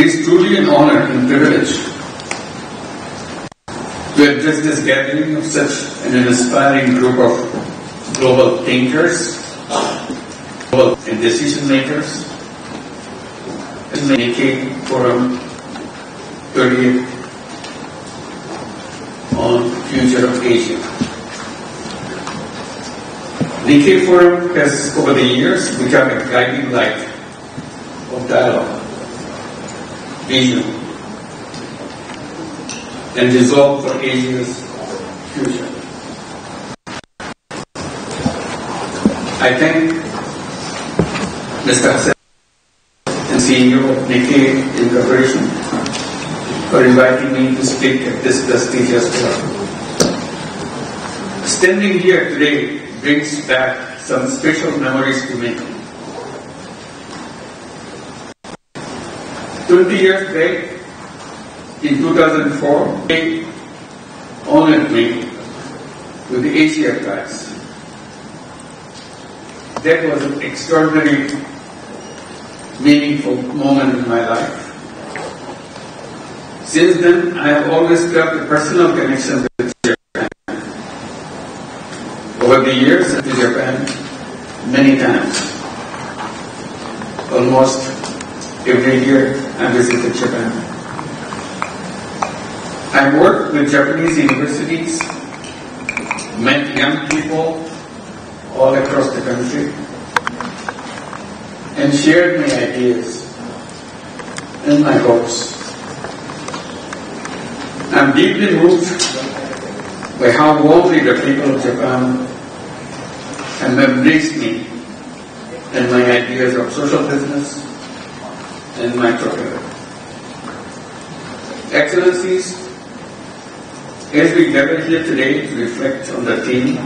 is truly an honor and privilege to address this gathering of such an inspiring group of global thinkers, global and decision makers in the Nikkei Forum 30th on Future of Asia. Nikkei Forum has over the years become a guiding light of dialogue, vision, and resolve for Asia's future. I thank Mr. Hassan and CEO of Nikkei Incorporation for inviting me to speak at this prestigious forum. Standing here today brings back some special memories to me. 20 years back, in 2004, they honored me with the Asia Prize. That was an extraordinary, meaningful moment in my life. Since then, I have always felt a personal connection with Japan. Over the years, I've been to Japan many times. Almost every year, I visited Japan. I worked with Japanese universities, met young people all across the country, and shared my ideas and my hopes. I'm deeply moved by how warmly the people of Japan have embraced me and my ideas of social business and my career. Excellencies, as we gather here today to reflect on the theme,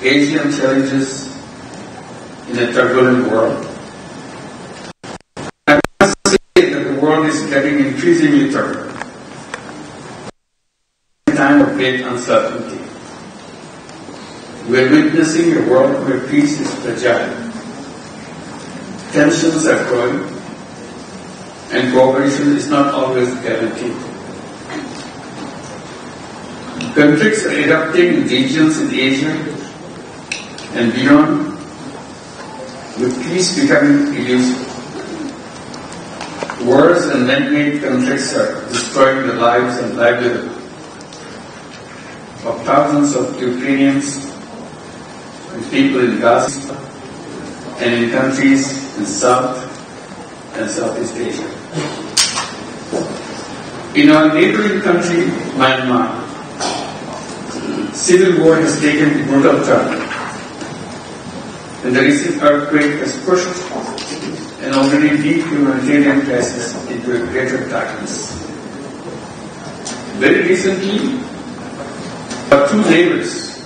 Asian Challenges in a Turbulent World, I must say that the world is getting increasingly turbulent. A time of great uncertainty. We are witnessing a world where peace is fragile. Tensions are growing, and cooperation is not always guaranteed. Conflicts are erupting in regions in Asia and beyond, with peace becoming elusive. Wars and man-made conflicts are destroying the lives and livelihood of thousands of Ukrainians and people in Gaza and in countries in South and Southeast Asia. In our neighboring country, Myanmar, civil war has taken a brutal turn, and the recent earthquake has pushed an already deep humanitarian crisis into a greater darkness. Very recently, our two neighbors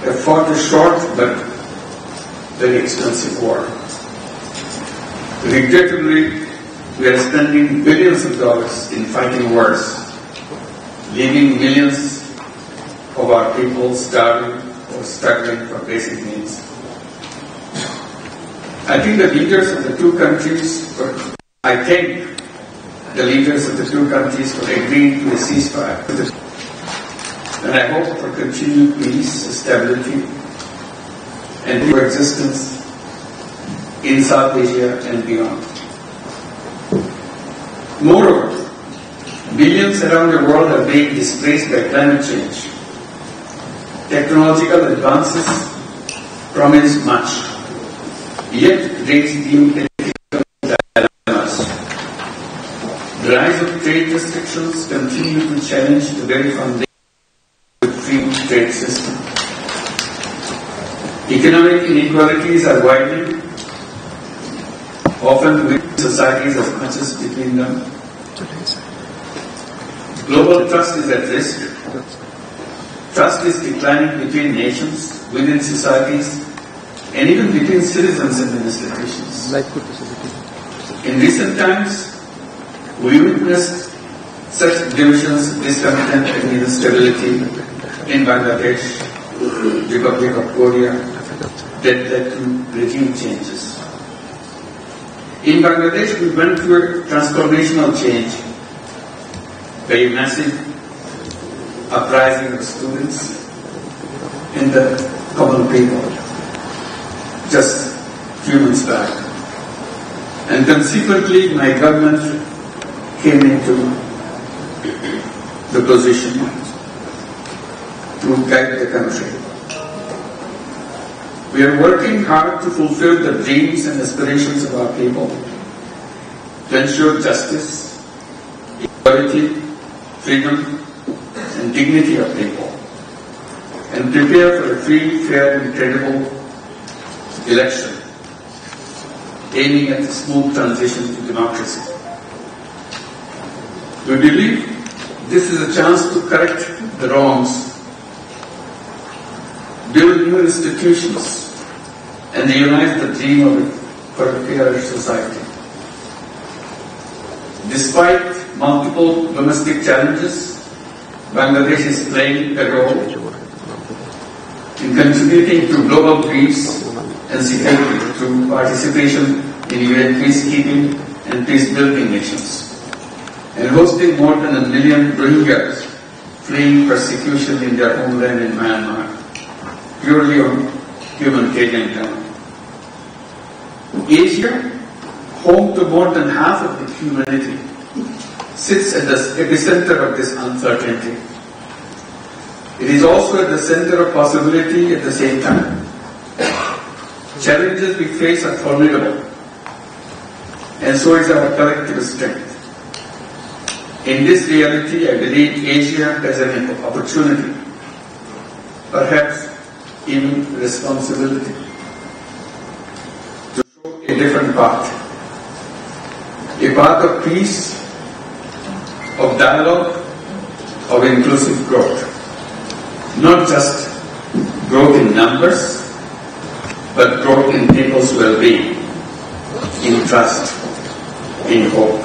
have fought a short but very expensive war. Regrettably, we are spending billions of dollars in fighting wars, leaving millions of our people starving or struggling for basic needs. I thank the leaders of the two countries for agreeing to a ceasefire, and I hope for continued peace, stability, and coexistence in South Asia and beyond. Moreover, billions around the world are being displaced by climate change. Technological advances promise much, yet raise new ethical dilemmas. The rise of trade restrictions continue to challenge the very foundation of the free trade system. Economic inequalities are widening, often within societies as much as between them. Global trust is at risk. Trust is declining between nations, within societies, and even between citizens and institutions. In recent times, we witnessed such divisions, discontent, and instability in Bangladesh, Republic of Korea, that led to regime changes. In Bangladesh, we went through a transformational change, very massive uprising of students and the common people, just a few months back. And consequently, my government came into the position to guide the country. We are working hard to fulfill the dreams and aspirations of our people, to ensure justice, equality, freedom, and dignity of people, and prepare for a free, fair, and credible election, aiming at a smooth transition to democracy. We believe this is a chance to correct the wrongs, build new institutions, and realize the dream of a fairer society. Despite multiple domestic challenges, Bangladesh is playing a role in contributing to global peace and security through participation in UN peacekeeping and peace-building missions, and hosting more than 1 million Rohingyas fleeing persecution in their homeland in Myanmar, purely on humanitarian ground. Asia, home to more than half of the humanity, sits at the epicenter of this uncertainty. It is also at the center of possibility at the same time. Challenges we face are formidable, and so is our collective strength. In this reality, I believe Asia has an opportunity, perhaps even responsibility, to show a different path. A path of peace, of dialogue, of inclusive growth. Not just growth in numbers, but growth in people's well-being, in trust, in hope.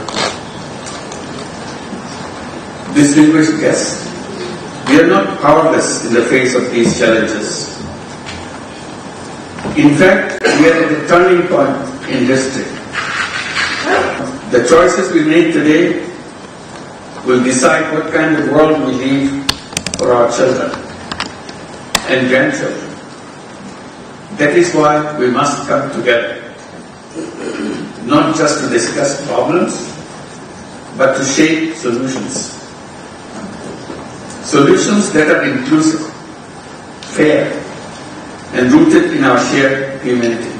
Distinguished guests, we are not powerless in the face of these challenges. In fact, we are at a turning point in history. The choices we make today will decide what kind of world we leave for our children and grandchildren. That is why we must come together, not just to discuss problems, but to shape solutions. Solutions that are inclusive, fair, and rooted in our shared humanity.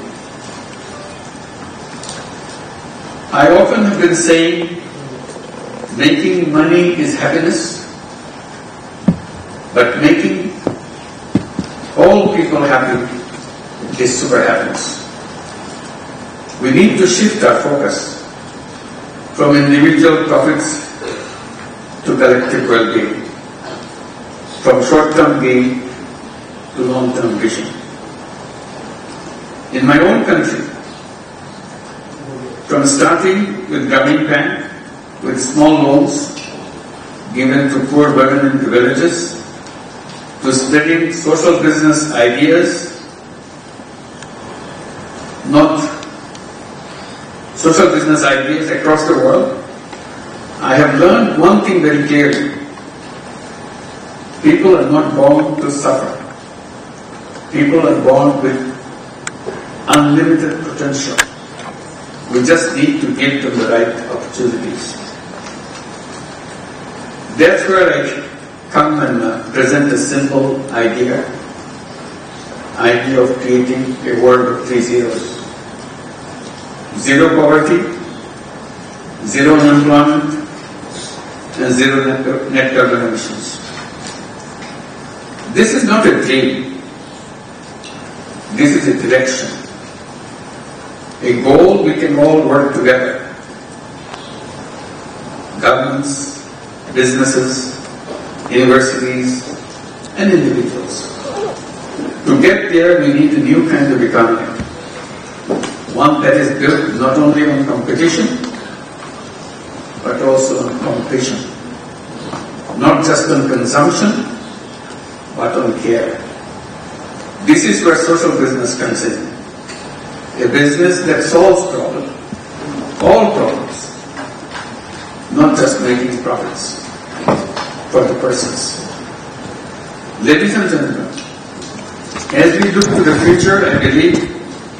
I often have been saying, making money is happiness, but making all people happy is super happiness. We need to shift our focus from individual profits to collective well-being, from short-term gain to long-term vision. In my own country, from starting with Grameen Bank, with small loans given to poor women in the villages, to spreading social business ideas, social business ideas across the world, I have learned one thing very clearly. People are not born to suffer. People are born with unlimited potential. We just need to give them the right opportunities. That's where I come and present a simple idea of creating a world of 3 zeros. 0 poverty, 0 unemployment, and 0 net carbon emissions. This is not a dream. This is a direction, a goal we can all work together. Governments, businesses, universities, and individuals. To get there, we need a new kind of economy. One that is built not only on competition, but also on competition. Not just on consumption, but on care. This is where social business comes in. A business that solves problems, all problems, not just making profits for the persons. Ladies and gentlemen, as we look to the future, I believe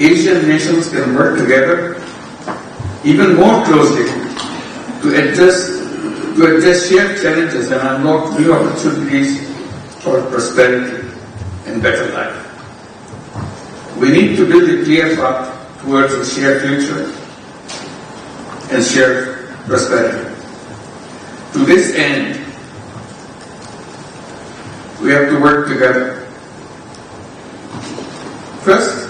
Asian nations can work together even more closely to address shared challenges and unlock new opportunities for prosperity and better life. We need to build a clear path towards a shared future and shared prosperity. To this end, we have to work together. First,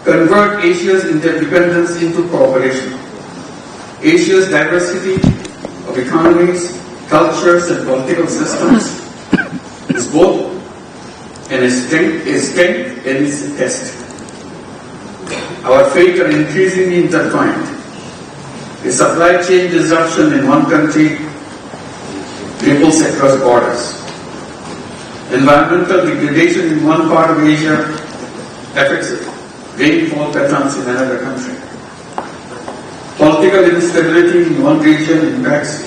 convert Asia's interdependence into cooperation. Asia's diversity of economies, cultures, and political systems is both a strength and is a test. Our fate are increasingly intertwined. A supply chain disruption in one country ripples across borders. Environmental degradation in one part of Asia affects rainfall patterns in another country. Political instability in one region impacts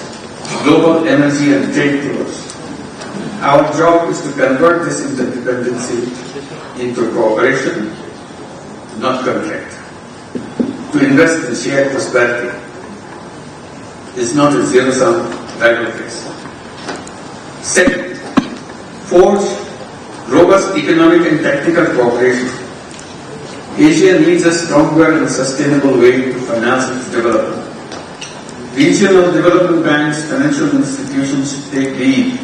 global energy and trade flows. Our job is to convert this interdependency into cooperation, not conflict. To invest in shared prosperity is not a zero-sum battle race. Second, forge robust economic and technical cooperation. Asia needs a stronger and sustainable way to finance its development. Regional development banks, financial institutions should take lead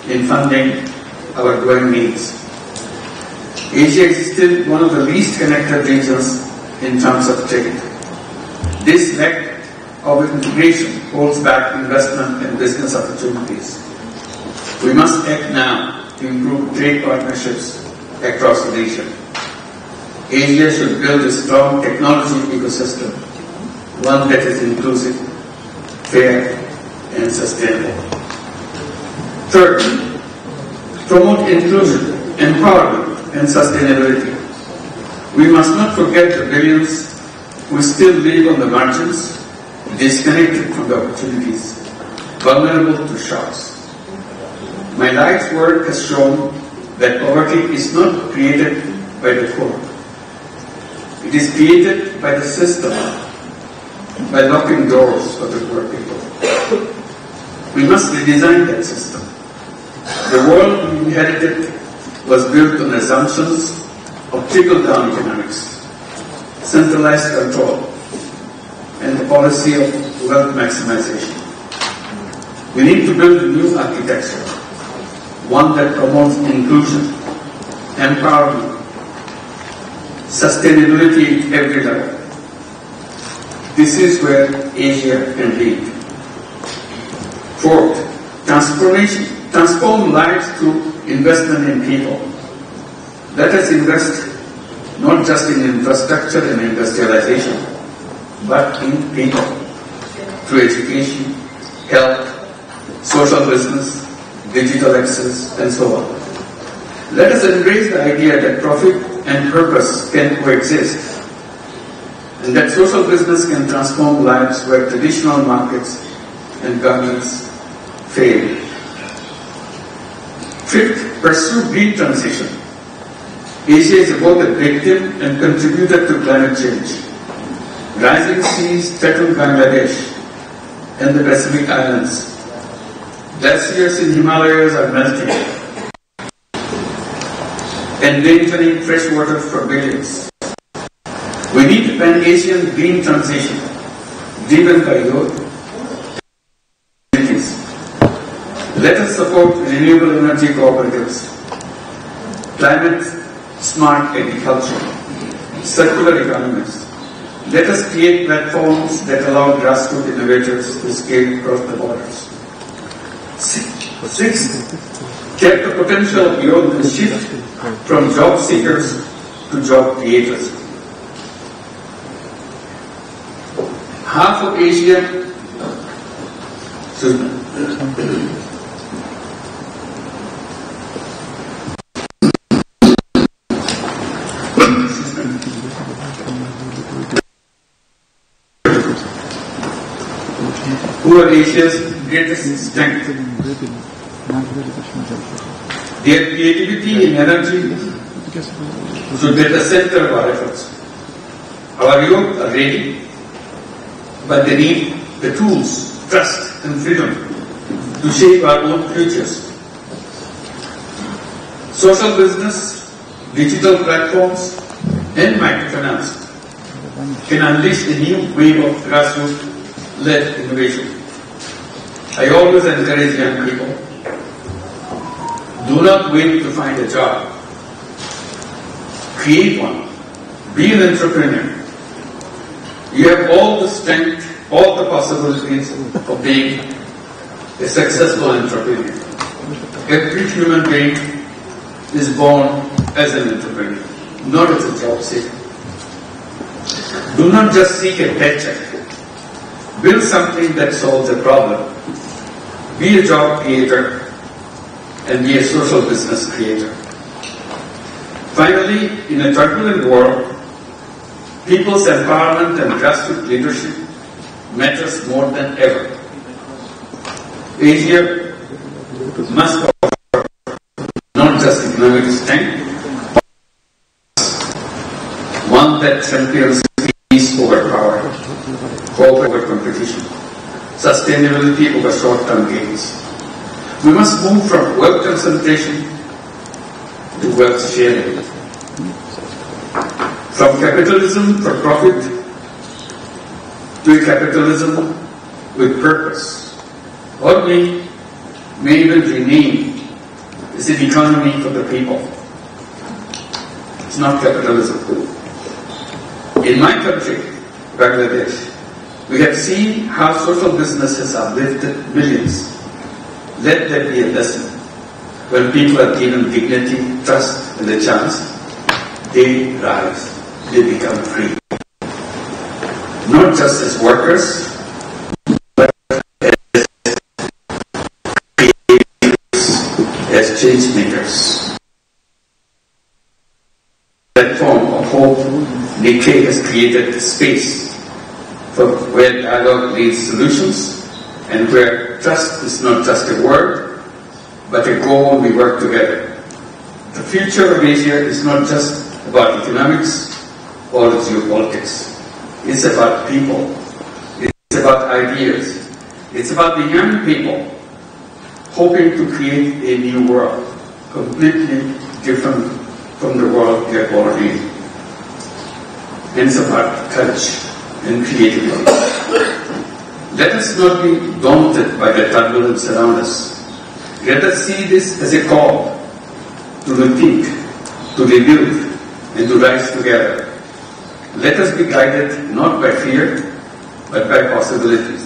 in funding our growing needs. Asia is still one of the least connected regions in terms of trade. This lack of integration holds back investment and business opportunities. We must act now to improve trade partnerships across the region. Asia should build a strong technology ecosystem, one that is inclusive, fair, and sustainable. Third, promote inclusion, empowerment, and sustainability. We must not forget the billions who still live on the margins, disconnected from the opportunities, vulnerable to shocks. My life's work has shown that poverty is not created by the poor. It is created by the system, by locking doors for the poor people. We must redesign that system. The world we inherited was built on assumptions of trickle-down economics, centralized control, and the policy of wealth maximization. We need to build a new architecture, one that promotes inclusion, empowerment, sustainability at every level. This is where Asia can lead. Fourth, transform lives through investment in people. Let us invest not just in infrastructure and industrialization, but in people, through education, health, social business, digital access, and so on. Let us embrace the idea that profit and purpose can coexist, and that social business can transform lives where traditional markets and governments fail. Fifth, pursue green transition. Asia is both a victim and contributor to climate change. Rising seas threaten Bangladesh and the Pacific Islands. Glaciers in Himalayas are melting, endangering fresh water for billions. We need a pan-Asian green transition driven by youth. Let us support renewable energy cooperatives, climate-smart agriculture, circular economies. Let us create platforms that allow grassroots innovators to scale across the borders. Sixth, tap the potential of youth and shift from job seekers to job creators. Half of Asia, who are Asia's greatest strength. Their creativity and energy should be at the center of our efforts. Our youth are ready, but they need the tools, trust and freedom to shape our own futures. Social business, digital platforms and microfinance can unleash a new wave of grassroots-led innovation. I always encourage young people, do not wait to find a job. Create one. Be an entrepreneur. You have all the strength, all the possibilities of being a successful entrepreneur. Every human being is born as an entrepreneur, not as a job seeker. Do not just seek a paycheck. Build something that solves a problem. Be a job creator and be a social business creator. Finally, in a turbulent world, people's empowerment and grassroots leadership matters more than ever. Asia must offer not just economic strength, but one that champions peace over power, hope over competition, sustainability over short-term gains. We must move from wealth concentration to wealth sharing, from capitalism for profit to a capitalism with purpose, or may even rename as an economy for the people. It's not capitalism. In my country, Bangladesh, we have seen how social business has uplifted millions. Let that be a lesson. When people are given dignity, trust, and a chance, they rise, they become free. Not just as workers, but as creators, as change makers. Platform of hope, 𝗥𝗶𝗴𝗵𝘁𝘀𝗶 has created a space for where dialogue leads solutions and where trust is not just a word, but a goal we work together. The future of Asia is not just about economics or geopolitics. It's about people. It's about ideas. It's about the young people hoping to create a new world, completely different from the world they are born in. And it's about courage and creativity. Let us not be daunted by the turbulence around us. Let us see this as a call to rethink, to rebuild, and to rise together. Let us be guided not by fear, but by possibilities.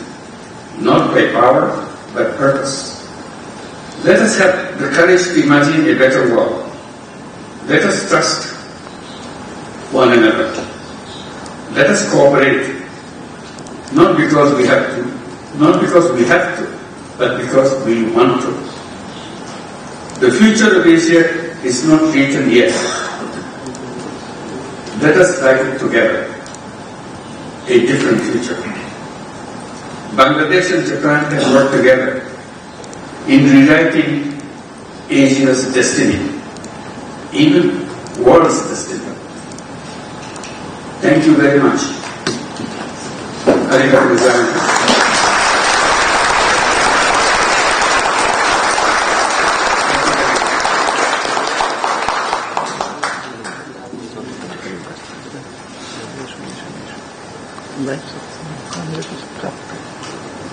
Not by power, but purpose. Let us have the courage to imagine a better world. Let us trust one another. Let us cooperate, not because we have to, but because we want to. The future of Asia is not written yet. Let us write it together. A different future. Bangladesh and Japan can work together in rewriting Asia's destiny, even world's destiny. Thank you very much. Arigato gozaimasu. Right.